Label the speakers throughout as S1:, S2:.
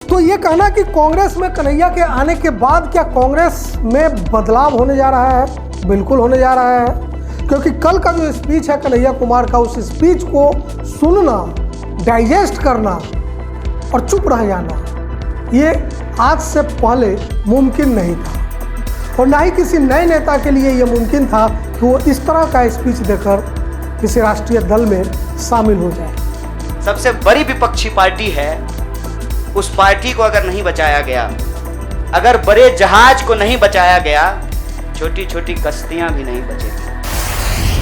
S1: तो ये कहना कि कांग्रेस में कन्हैया के आने के बाद क्या कांग्रेस में बदलाव होने जा रहा है, बिल्कुल होने जा रहा है। क्योंकि कल का जो स्पीच है कन्हैया कुमार का, उस स्पीच को सुनना, डाइजेस्ट करना और चुप रह जाना, ये आज से पहले मुमकिन नहीं था और ना ही किसी नए नेता के लिए ये मुमकिन था कि वो इस तरह का स्पीच देकर किसी राष्ट्रीय दल में शामिल हो जाए।
S2: सबसे बड़ी विपक्षी पार्टी है, उस पार्टी को अगर नहीं बचाया गया, अगर बड़े जहाज को नहीं बचाया गया, छोटी छोटी कश्तियां भी नहीं बचेगी।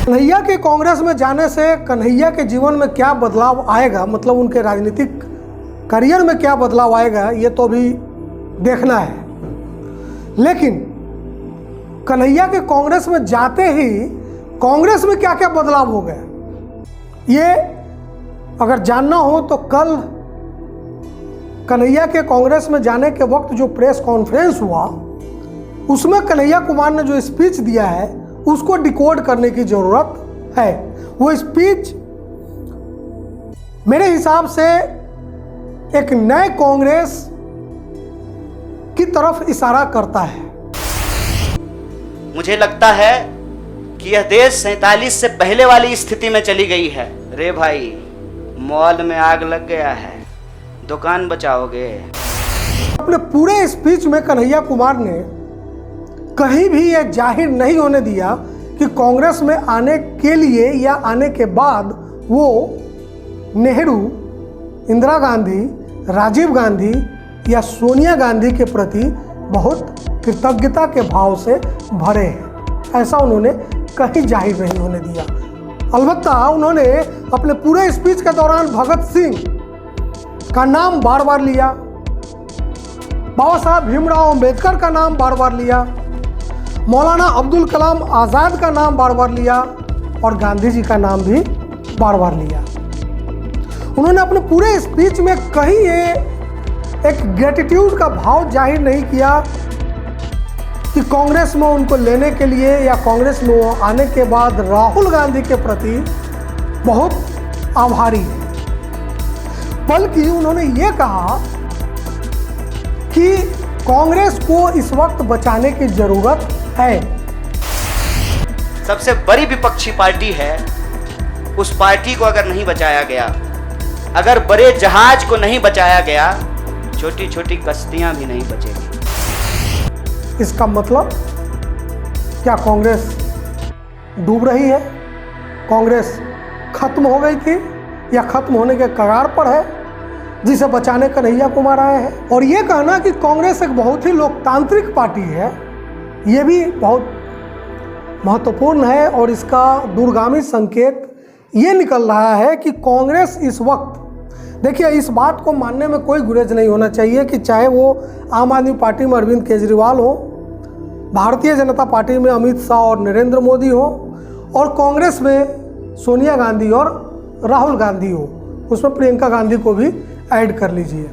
S1: कन्हैया के कांग्रेस में जाने से कन्हैया के जीवन में क्या बदलाव आएगा, मतलब उनके राजनीतिक करियर में क्या बदलाव आएगा, ये तो अभी देखना है। लेकिन कन्हैया के कांग्रेस में जाते ही कांग्रेस में क्या क्या बदलाव हो गए, ये अगर जानना हो तो कल कन्हैया के कांग्रेस में जाने के वक्त जो प्रेस कॉन्फ्रेंस हुआ, उसमें कन्हैया कुमार ने जो स्पीच दिया है उसको डिकोड करने की जरूरत है। वो स्पीच मेरे हिसाब से एक नए कांग्रेस की तरफ इशारा करता है।
S2: मुझे लगता है कि यह देश 47 से पहले वाली स्थिति में चली गई है। रे भाई, मॉल में आग लग गया है, दुकान बचाओगे?
S1: अपने पूरे स्पीच में कन्हैया कुमार ने कहीं भी यह जाहिर नहीं होने दिया कि कांग्रेस में आने के लिए या आने के बाद वो नेहरू, इंदिरा गांधी, राजीव गांधी या सोनिया गांधी के प्रति बहुत कृतज्ञता के भाव से भरे हैं, ऐसा उन्होंने कहीं जाहिर नहीं होने दिया। अलबत्ता उन्होंने अपने पूरे स्पीच के दौरान भगत सिंह का नाम बार बार लिया, बाबा साहब भीमराव अंबेडकर का नाम बार बार लिया, मौलाना अब्दुल कलाम आज़ाद का नाम बार बार लिया और गांधी जी का नाम भी बार बार लिया। उन्होंने अपने पूरे स्पीच में कहीं ये एक ग्रेटिट्यूड का भाव जाहिर नहीं किया कि कांग्रेस में उनको लेने के लिए या कांग्रेस में वो आने के बाद राहुल गांधी के प्रति बहुत आभारी है। बल्कि उन्होंने ये कहा कि कांग्रेस को इस वक्त बचाने की जरूरत है।
S2: सबसे बड़ी विपक्षी पार्टी है, उस पार्टी को अगर नहीं बचाया गया, अगर बड़े जहाज को नहीं बचाया गया, छोटी छोटी कश्तियां भी नहीं बचेगी।
S1: इसका मतलब क्या कांग्रेस डूब रही है, कांग्रेस खत्म हो गई थी या खत्म होने के कगार पर है, जिसे बचाने कन्हैया कुमार आए हैं? और ये कहना कि कांग्रेस एक बहुत ही लोकतांत्रिक पार्टी है, ये भी बहुत महत्वपूर्ण है और इसका दूरगामी संकेत ये निकल रहा है कि कांग्रेस इस वक्त, देखिए इस बात को मानने में कोई गुरेज नहीं होना चाहिए कि चाहे वो आम आदमी पार्टी में अरविंद केजरीवाल हो, भारतीय जनता पार्टी में अमित शाह और नरेंद्र मोदी हो, और कांग्रेस में सोनिया गांधी और राहुल गांधी हो, उसमें प्रियंका गांधी को भी ऐड कर लीजिए,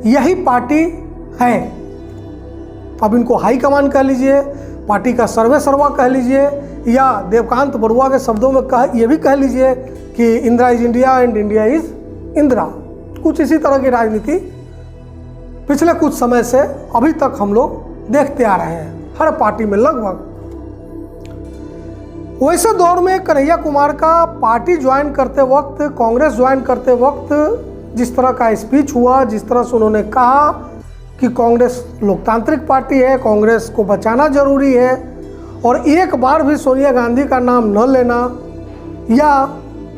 S1: यही पार्टी है। अब इनको हाईकमान कह लीजिए, पार्टी का सर्वे सर्वा कह लीजिए, या देवकांत बरुआ के शब्दों में ये भी कह लीजिए कि Indira is India and India is Indira. कुछ इसी तरह की राजनीति पिछले कुछ समय से अभी तक हम लोग देखते आ रहे हैं हर पार्टी में लगभग। वैसे दौर में कन्हैया कुमार का पार्टी ज्वाइन करते वक्त, कांग्रेस ज्वाइन करते वक्त जिस तरह का स्पीच हुआ, जिस तरह से उन्होंने कहा कि कांग्रेस लोकतांत्रिक पार्टी है, कांग्रेस को बचाना जरूरी है, और एक बार भी सोनिया गांधी का नाम न लेना या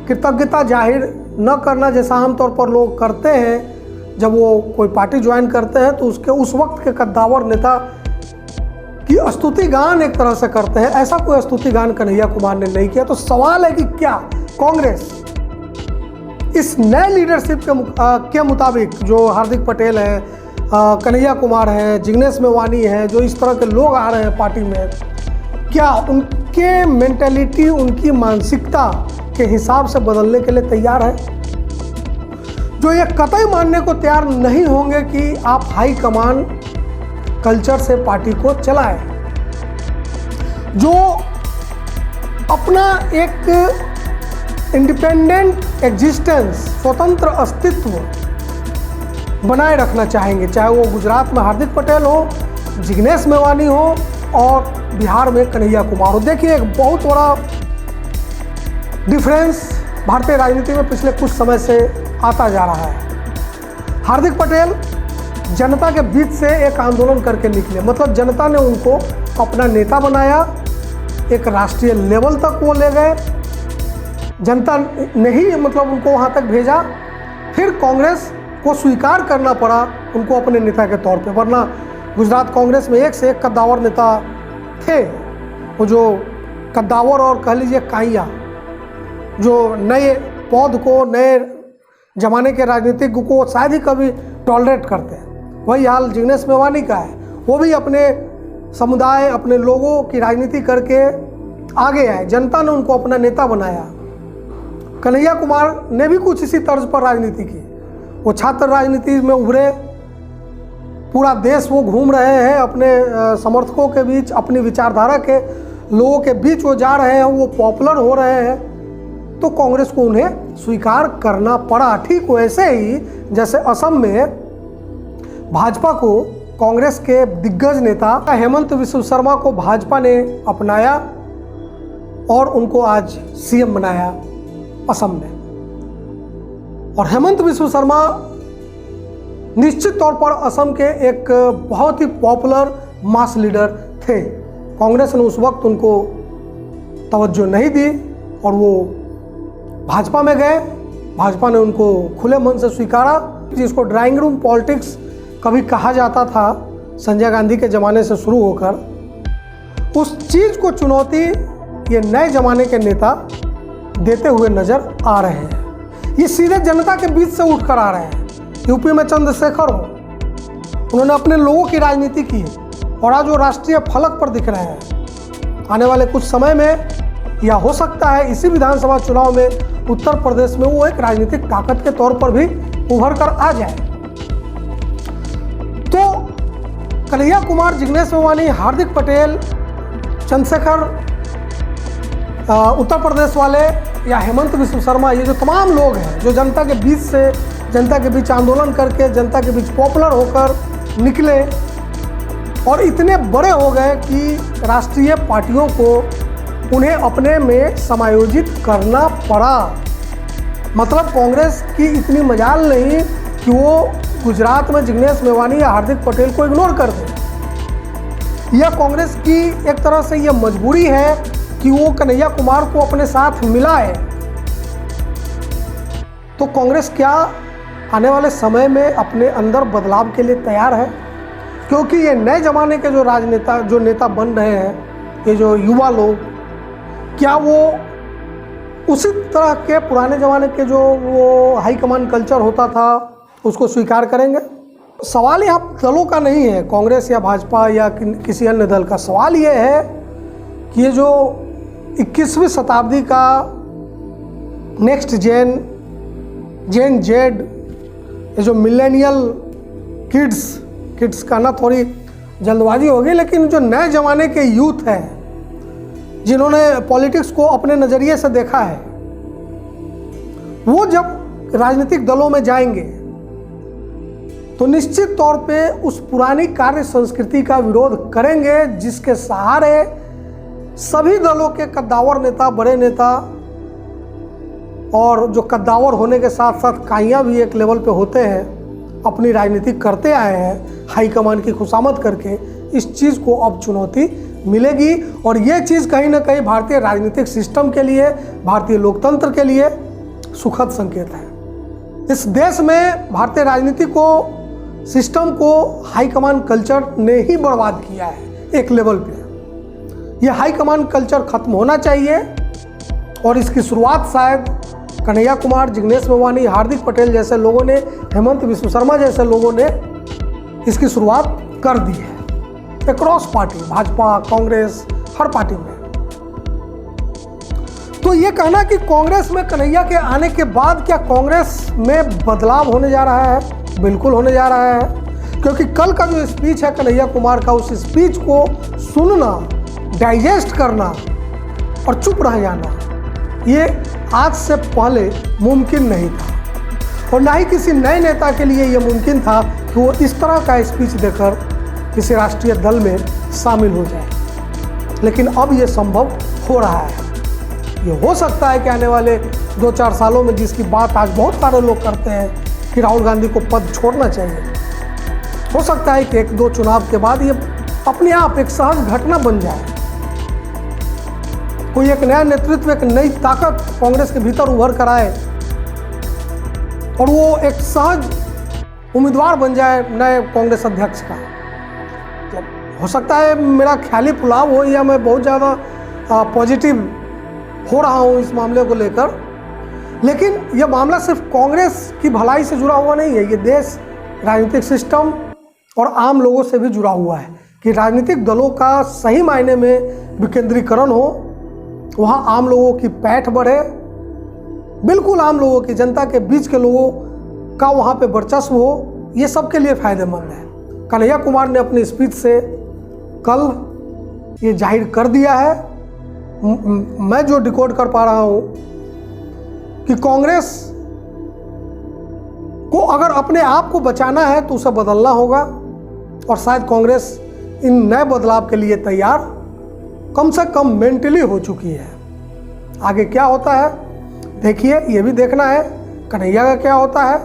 S1: कृतज्ञता जाहिर न करना, जैसा आमतौर पर लोग करते हैं जब वो कोई पार्टी ज्वाइन करते हैं, तो उसके उस वक्त के कद्दावर नेता की स्तुति गान एक तरह से करते हैं, ऐसा कोई स्तुति गान कन्हैया कुमार ने नहीं किया। तो सवाल है कि क्या कांग्रेस इस नए लीडरशिप के मुताबिक, जो हार्दिक पटेल है, कन्हैया कुमार है, जिग्नेश मेवानी है, जो इस तरह के लोग आ रहे हैं पार्टी में, क्या उनके मेंटेलिटी, उनकी मानसिकता के हिसाब से बदलने के लिए तैयार है? जो ये कतई मानने को तैयार नहीं होंगे कि आप हाई कमान कल्चर से पार्टी को चलाएं, जो अपना एक इंडिपेंडेंट एग्जिस्टेंस, स्वतंत्र अस्तित्व बनाए रखना चाहेंगे, चाहे वो गुजरात में हार्दिक पटेल हो, जिग्नेश मेवानी हो और बिहार में कन्हैया कुमार हो। देखिए, एक बहुत बड़ा डिफरेंस भारतीय राजनीति में पिछले कुछ समय से आता जा रहा है। हार्दिक पटेल जनता के बीच से एक आंदोलन करके निकले, मतलब जनता ने उनको अपना नेता बनाया, एक राष्ट्रीय लेवल तक वो ले गए, जनता ने ही मतलब उनको वहाँ तक भेजा। फिर कांग्रेस को स्वीकार करना पड़ा उनको अपने नेता के तौर पे, वरना गुजरात कांग्रेस में एक से एक कद्दावर नेता थे। वो जो कद्दावर और कह लीजिए काइया, जो नए पौध को, नए जमाने के राजनीतिक को शायद ही कभी टॉलरेट करते हैं, वही हाल जिग्नेश मेवानी का है। वो भी अपने समुदाय, अपने लोगों की राजनीति करके आगे आए, जनता ने उनको अपना नेता बनाया। कन्हैया कुमार ने भी कुछ इसी तर्ज पर राजनीति की। वो छात्र राजनीति में उभरे, पूरा देश वो घूम रहे हैं, अपने समर्थकों के बीच, अपनी विचारधारा के लोगों के बीच वो जा रहे हैं, वो पॉपुलर हो रहे हैं, तो कांग्रेस को उन्हें स्वीकार करना पड़ा। ठीक वैसे ही जैसे असम में भाजपा को कांग्रेस के दिग्गज नेता हेमंत बिस्व शर्मा को भाजपा ने अपनाया और उनको आज सीएम बनाया असम में। और हेमंत बिस्व शर्मा निश्चित तौर पर असम के एक बहुत ही पॉपुलर मास लीडर थे। कांग्रेस ने उस वक्त उनको तवज्जो नहीं दी और वो भाजपा में गए। भाजपा ने उनको खुले मन से स्वीकारा, जिसको ड्राइंग रूम पॉलिटिक्स कभी कहा जाता था संजय गांधी के ज़माने से शुरू होकर, उस चीज़ को चुनौती ये नए ज़माने के नेता देते हुए नज़र आ रहे हैं। ये सीधे जनता के बीच से उठकर आ रहे हैं। यूपी में चंद्रशेखर हो, उन्होंने अपने लोगों की राजनीति की और आज वो राष्ट्रीय फलक पर दिख रहे हैं। आने वाले कुछ समय में या हो सकता है इसी विधानसभा चुनाव में उत्तर प्रदेश में वो एक राजनीतिक ताकत के तौर पर भी उभर कर आ जाए। तो कन्हैया कुमार, जिग्नेश मेवानी, हार्दिक पटेल, चंद्रशेखर उत्तर प्रदेश वाले या हेमंत बिस्व शर्मा, ये जो तमाम लोग हैं जो जनता के बीच से, जनता के बीच आंदोलन करके, जनता के बीच पॉपुलर होकर निकले और इतने बड़े हो गए कि राष्ट्रीय पार्टियों को उन्हें अपने में समायोजित करना पड़ा। मतलब कांग्रेस की इतनी मजाल नहीं कि वो गुजरात में जिग्नेश मेवानी या हार्दिक पटेल को इग्नोर कर दे। यह कांग्रेस की एक तरह से यह मजबूरी है कि वो कन्हैया कुमार को अपने साथ मिलाए। तो कांग्रेस क्या आने वाले समय में अपने अंदर बदलाव के लिए तैयार है? क्योंकि ये नए ज़माने के जो नेता बन रहे हैं, ये जो युवा लोग, क्या वो उसी तरह के पुराने ज़माने के जो वो हाईकमान कल्चर होता था उसको स्वीकार करेंगे? सवाल यहाँ दलों का नहीं है, कांग्रेस या भाजपा या किसी अन्य दल का। सवाल ये है कि ये जो 21वीं शताब्दी का नेक्स्ट जेन जेड, ये जो मिलेनियल किड्स का ना थोड़ी जल्दबाजी होगी, लेकिन जो नए ज़माने के यूथ हैं जिन्होंने पॉलिटिक्स को अपने नज़रिए से देखा है, वो जब राजनीतिक दलों में जाएंगे तो निश्चित तौर पे उस पुरानी कार्य संस्कृति का विरोध करेंगे जिसके सहारे सभी दलों के कद्दावर नेता, बड़े नेता, और जो कद्दावर होने के साथ साथ काइयाँ भी एक लेवल पे होते हैं, अपनी राजनीति करते आए हैं हाईकमान की खुशामद करके। इस चीज़ को अब चुनौती मिलेगी और ये चीज़ कहीं ना कहीं भारतीय राजनीतिक सिस्टम के लिए, भारतीय लोकतंत्र के लिए सुखद संकेत है। इस देश में भारतीय राजनीति को, सिस्टम को हाईकमान कल्चर ने ही बर्बाद किया है एक लेवल पे। यह हाईकमान कल्चर खत्म होना चाहिए और इसकी शुरुआत शायद कन्हैया कुमार, जिग्नेश मेवानी, हार्दिक पटेल जैसे लोगों ने, हेमंत बिस्व शर्मा जैसे लोगों ने इसकी शुरुआत कर दी है अक्रॉस पार्टी, भाजपा, कांग्रेस, हर पार्टी में। तो ये कहना कि कांग्रेस में कन्हैया के आने के बाद क्या कांग्रेस में बदलाव होने जा रहा है? बिल्कुल होने जा रहा है, क्योंकि कल का जो स्पीच है कन्हैया कुमार का, उस स्पीच को सुनना, डाइजेस्ट करना और चुप रह जाना, ये आज से पहले मुमकिन नहीं था। और ना ही किसी नए नेता के लिए ये मुमकिन था कि वो इस तरह का स्पीच देकर किसी राष्ट्रीय दल में शामिल हो जाए, लेकिन अब ये संभव हो रहा है। ये हो सकता है कि आने वाले 2-4 सालों में, जिसकी बात आज बहुत सारे लोग करते हैं कि राहुल गांधी को पद छोड़ना चाहिए, हो सकता है कि 1-2 चुनाव के बाद ये अपने आप एक सहज घटना बन जाए। कोई एक नया नेतृत्व, एक नई ताकत कांग्रेस के भीतर उभर कर आए और वो एक सहज उम्मीदवार बन जाए नए कांग्रेस अध्यक्ष का। तो हो सकता है मेरा ख्याली पुलाव हो या मैं बहुत ज़्यादा पॉजिटिव हो रहा हूँ इस मामले को लेकर, लेकिन यह मामला सिर्फ कांग्रेस की भलाई से जुड़ा हुआ नहीं है। ये देश, राजनीतिक सिस्टम और आम लोगों से भी जुड़ा हुआ है कि राजनीतिक दलों का सही मायने में विकेंद्रीकरण हो, वहाँ आम लोगों की पैठ बढ़े, बिल्कुल आम लोगों की, जनता के बीच के लोगों का वहाँ पे वर्चस्व हो, ये सबके लिए फायदेमंद है। कन्हैया कुमार ने अपनी स्पीच से कल ये जाहिर कर दिया है। मैं जो डिकोड कर पा रहा हूँ कि कांग्रेस को अगर अपने आप को बचाना है तो उसे बदलना होगा, और शायद कांग्रेस इन नए बदलाव के लिए तैयार कम से कम मेंटली हो चुकी है। आगे क्या होता है देखिए, ये भी देखना है कन्हैया का क्या होता है,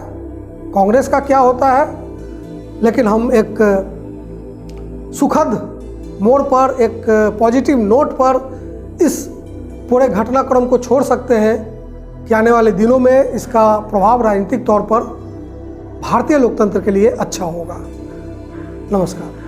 S1: कांग्रेस का क्या होता है। लेकिन हम एक सुखद मोड़ पर, एक पॉजिटिव नोट पर इस पूरे घटनाक्रम को छोड़ सकते हैं कि आने वाले दिनों में इसका प्रभाव राजनीतिक तौर पर भारतीय लोकतंत्र के लिए अच्छा होगा। नमस्कार।